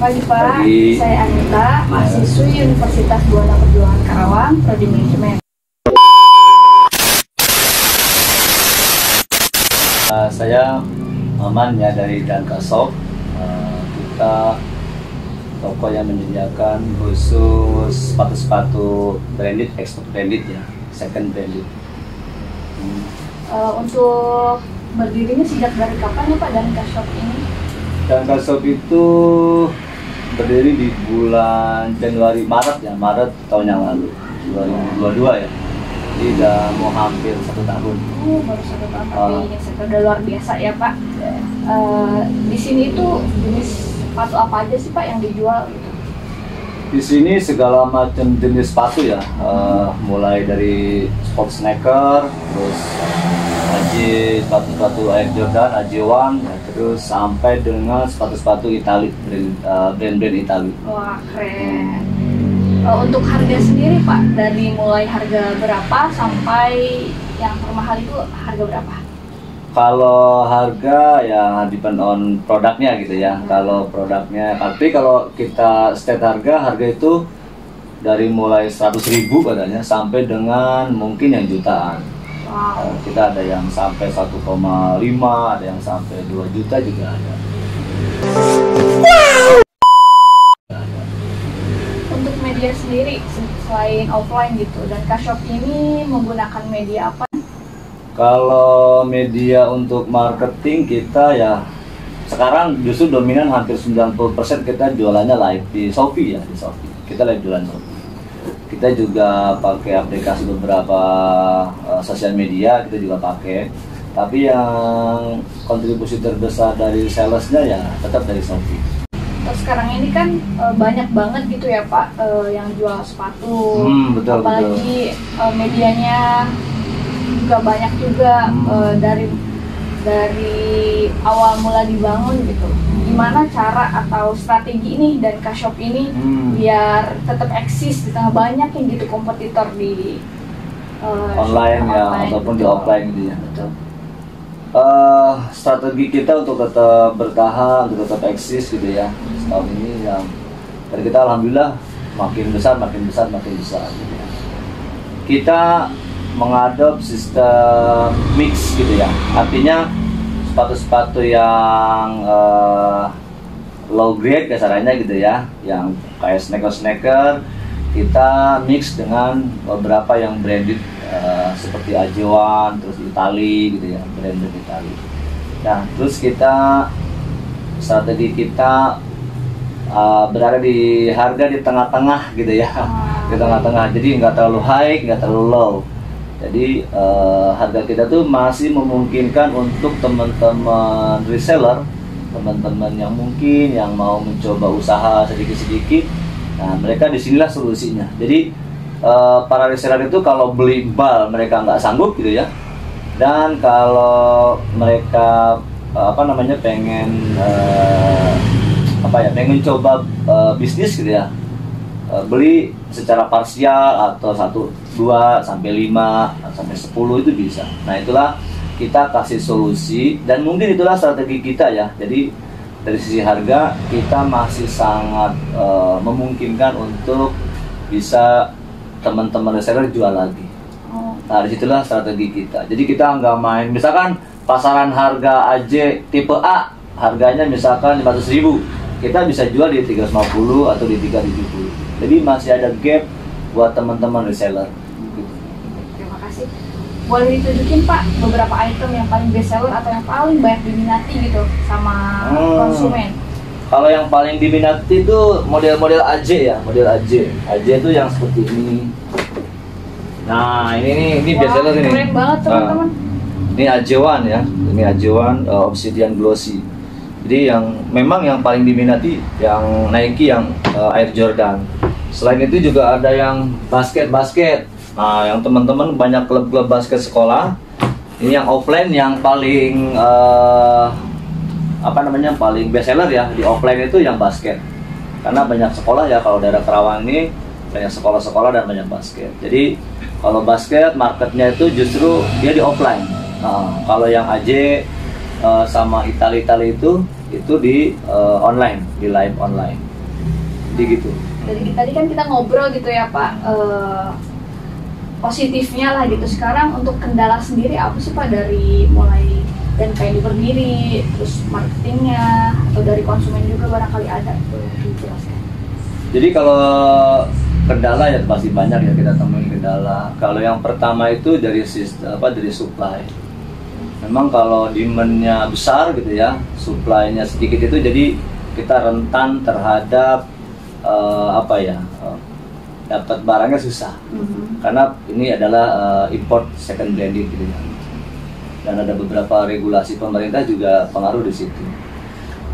Pagi Pak, Pagi. saya Anita, mahasiswi Universitas Buana Perjuangan Karawang, Prodi Manajemen. Saya Maman ya dari Dankasop. Kita toko yang menyediakan khusus sepatu-sepatu branded, export branded ya, second branded. Untuk berdirinya sejak dari kapan ya Pak Dankasop ini? Dankasop itu berdiri di bulan Maret tahun yang lalu, 2022 ya. Jadi udah mau hampir 1 tahun. Oh, baru 1 tahun, tapi ini udah luar biasa ya Pak. Di sini itu jenis sepatu apa aja sih Pak yang dijual? Di sini segala macam jenis sepatu ya, mulai dari sport sneaker, terus sepatu-sepatu Air Jordan, AJ1, ya, terus sampai dengan sepatu-sepatu Itali, brand-brand Itali. Wah, keren. Untuk harga sendiri Pak, dari mulai harga berapa sampai yang termahal itu harga berapa? Kalau harga ya depend on produknya gitu ya. Kalau produknya, tapi kalau kita state harga itu dari mulai 100.000 katanya sampai dengan mungkin yang jutaan. Wow. Kita ada yang sampai 1,5, ada yang sampai 2 juta juga ada. Untuk media sendiri selain offline gitu, dan Dankasop ini menggunakan media apa? Kalau media untuk marketing kita ya sekarang justru dominan hampir 90% kita jualannya live di Shopee ya, di Shopee. Kita live jualan Shopee. Kita juga pakai aplikasi beberapa sosial media, kita juga pakai. Tapi yang kontribusi terbesar dari salesnya ya tetap dari Shopee. Terus sekarang ini kan banyak banget gitu ya Pak yang jual sepatu, Betul, apalagi medianya juga banyak juga dari awal mula dibangun gitu. Gimana cara atau strategi ini dan Dankasop ini biar tetap eksis di tengah banyak yang gitu kompetitor di online ya online, ataupun di betul. offline gitu ya. Betul. Strategi kita untuk tetap bertahan, untuk tetap eksis gitu ya setahun ini yang dari kita alhamdulillah makin besar gitu ya. Kita mengadop sistem mix gitu ya, artinya sepatu-sepatu yang low grade kasarannya gitu ya, yang kayak sneaker kita mix dengan beberapa yang branded seperti AJ1, terus Itali gitu ya, brand Itali. Nah, terus strategi kita berada di harga di tengah-tengah gitu ya, di tengah-tengah. Jadi nggak terlalu high, nggak terlalu low. Jadi harga kita tuh masih memungkinkan untuk teman-teman reseller, teman-teman yang mungkin yang mau mencoba usaha sedikit-sedikit. Nah, mereka disinilah solusinya. Jadi para reseller itu kalau beli bal mereka nggak sanggup gitu ya. Dan kalau mereka pengen pengen coba bisnis gitu ya, beli secara parsial atau 1, 2, sampai 5, sampai 10 itu bisa. Nah, itulah kita kasih solusi dan mungkin itulah strategi kita ya. Jadi dari sisi harga kita masih sangat memungkinkan untuk bisa teman-teman reseller jual lagi. Nah, disitulah strategi kita. Jadi kita nggak main, misalkan pasaran harga AJ tipe A harganya misalkan 500.000, kita bisa jual di 350 atau di 370. Jadi masih ada gap buat teman-teman reseller. Terima kasih. Boleh ditunjukin Pak beberapa item yang paling best seller atau yang paling banyak diminati gitu sama konsumen? Kalau yang paling diminati itu model-model AJ ya, model AJ. AJ itu yang seperti ini. Nah, ini best seller ini. Keren banget teman-teman. Ini AJ1 ya, ini AJ1 Obsidian Glossy. Jadi yang memang yang paling diminati yang Nike yang Air Jordan. Selain itu juga ada yang basket. Nah, yang teman-teman banyak klub-klub basket sekolah. Ini yang offline yang paling paling best seller ya di offline itu yang basket. Karena banyak sekolah ya, kalau daerah Karawang ini banyak sekolah-sekolah dan banyak basket. Jadi kalau basket marketnya itu justru dia di offline. Nah, kalau yang AJ sama Itali itu di online, di live online. Jadi gitu. Dari tadi kan kita ngobrol gitu ya Pak, positifnya lah gitu. Sekarang untuk kendala sendiri apa sih Pak, dari mulai dan kayak berdiri, terus marketingnya, atau dari konsumen juga barangkali ada, boleh dijelaskan? Jadi kalau kendala ya pasti banyak ya kita temuin kendala. Kalau yang pertama itu dari sistem dari supply. Memang kalau demand-nya besar gitu ya, supply-nya sedikit itu jadi kita rentan terhadap dapat barangnya susah. Karena ini adalah import second branded gitu ya. Dan ada beberapa regulasi pemerintah juga pengaruh di situ.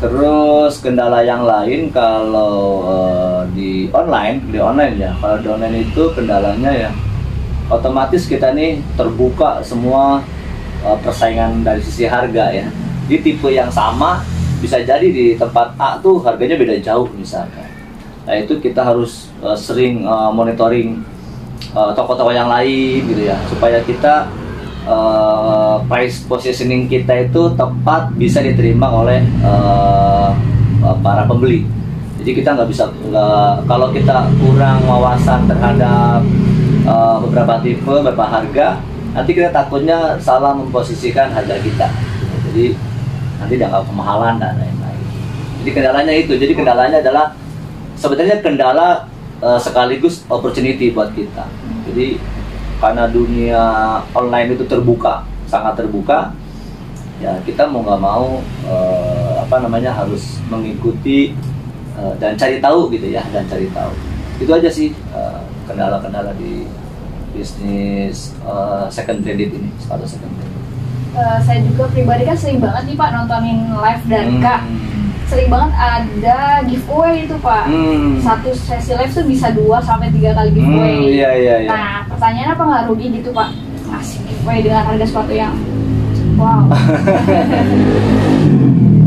Terus kendala yang lain kalau di online ya. Kalau di online itu kendalanya ya otomatis kita nih terbuka semua persaingan dari sisi harga ya. Di tipe yang sama bisa jadi di tempat A tuh harganya beda jauh misalkan. Nah itu kita harus sering monitoring toko-toko yang lain gitu ya, supaya kita price positioning kita itu tepat bisa diterima oleh para pembeli. Jadi kita nggak bisa kalau kita kurang wawasan terhadap beberapa tipe, beberapa harga, nanti kita takutnya salah memposisikan harga kita. Jadi nanti dianggap kemahalan dan lain-lain. Jadi kendalanya itu. Jadi kendalanya adalah sebenarnya kendala sekaligus opportunity buat kita. Jadi karena dunia online itu terbuka, sangat terbuka, ya kita mau nggak mau harus mengikuti dan cari tahu gitu ya, dan cari tahu. Itu aja sih kendala-kendala di bisnis second branded ini, sepatu second branded. Saya juga pribadi kan sering banget nih Pak nontonin live dari Kak. Sering banget ada giveaway itu Pak. Satu sesi live tuh bisa 2 sampai 3 kali giveaway. Iya. Nah pertanyaannya apa nggak rugi gitu Pak ngasih giveaway dengan harga sepatu yang wow?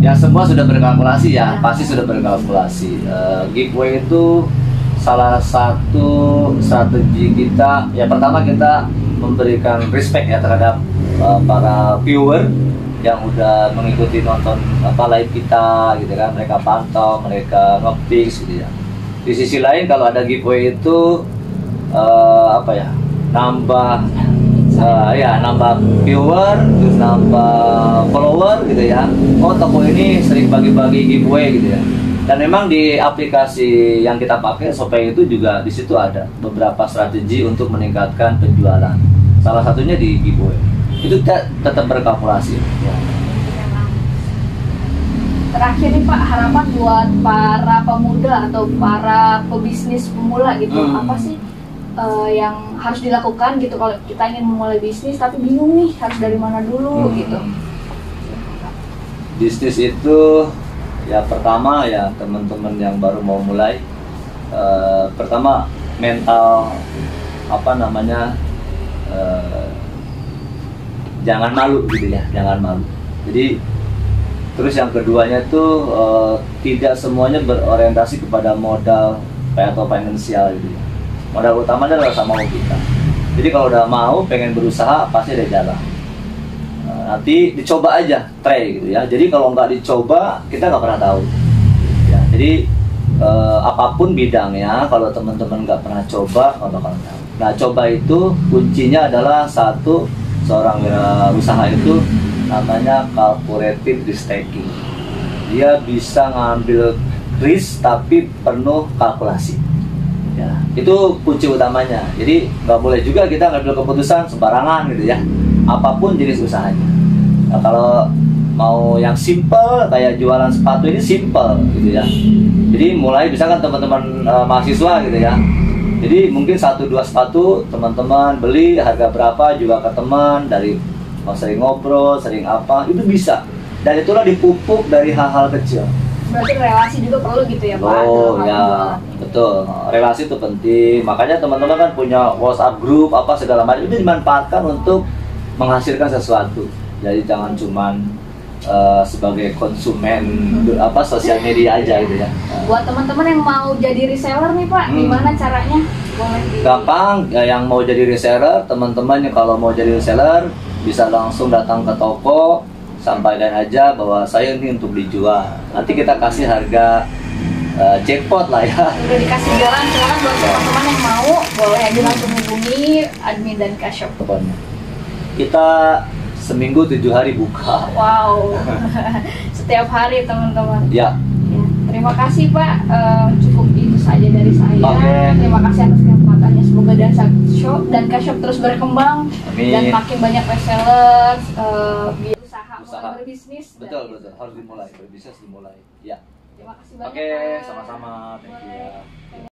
Ya semua sudah berkalkulasi ya, pasti sudah berkalkulasi. Giveaway itu salah satu strategi kita. Ya pertama kita memberikan respect ya terhadap para viewer yang udah mengikuti nonton live kita gitu kan, mereka pantau, mereka nge-fix gitu ya. Di sisi lain kalau ada giveaway itu nambah viewer, terus nambah follower gitu ya. Oh toko ini sering bagi-bagi giveaway gitu ya. Dan memang di aplikasi yang kita pakai Shopee itu juga di situ ada beberapa strategi untuk meningkatkan penjualan. Salah satunya di giveaway. Itu tetap berkalkulasi ya. Terakhir nih Pak, harapan buat para pemuda atau para pebisnis pemula gitu, apa sih yang harus dilakukan gitu kalau kita ingin memulai bisnis tapi bingung nih harus dari mana dulu gitu? Bisnis itu ya pertama ya teman-teman yang baru mau mulai, pertama mental jangan malu gitu ya, jangan malu. Jadi terus yang keduanya tuh tidak semuanya berorientasi kepada modal atau finansial gitu ya. Modal utamanya adalah sama kita. Jadi kalau udah mau pengen berusaha pasti ada jalan. Nanti dicoba aja, try gitu ya. Jadi kalau nggak dicoba kita nggak pernah tahu. Ya, jadi apapun bidangnya, kalau teman-teman nggak pernah coba nggak bakal tahu. Nah coba itu kuncinya adalah satu. Seorang wirausaha itu namanya calculated risk taking. Dia bisa ngambil risk tapi penuh kalkulasi. Ya, itu kunci utamanya. Jadi nggak boleh juga kita ngambil keputusan sembarangan gitu ya. Apapun jenis usahanya. Nah, kalau mau yang simple kayak jualan sepatu ini simple gitu ya. Jadi mulai misalkan teman-teman mahasiswa gitu ya. Jadi mungkin 1-2 sepatu teman-teman beli harga berapa juga ke teman, dari sering ngobrol, sering apa, itu bisa. Dan itulah dipupuk dari hal-hal kecil. Berarti relasi juga perlu gitu ya Pak? Oh ya, betul. Relasi itu penting. Makanya teman-teman kan punya WhatsApp group apa segala macam, itu dimanfaatkan untuk menghasilkan sesuatu. Jadi jangan cuman sebagai konsumen sosial media aja gitu ya. Buat teman-teman yang mau jadi reseller nih Pak, gimana caranya? Gampang, yang mau jadi reseller, teman-teman yang kalau mau jadi reseller bisa langsung datang ke toko, sampaikan aja bahwa saya ini untuk dijual. Nanti kita kasih harga jackpot lah ya. Udah dikasih jalan, silakan buat teman-teman yang mau boleh aja langsung hubungi admin dan Kashop. Kita seminggu 7 hari buka. Wow, setiap hari teman-teman. Ya. Ya, terima kasih Pak. Cukup itu saja dari saya. Oke. Terima kasih atas kesempatannya. Semoga dan Kashop terus berkembang. Amin. Dan makin banyak reseller, biar usaha mulai berbisnis. Betul, harus dimulai, berbisnis dimulai. Ya. Terima kasih banyak. Oke, Pak. sama-sama. Thank you. Boleh. Ya.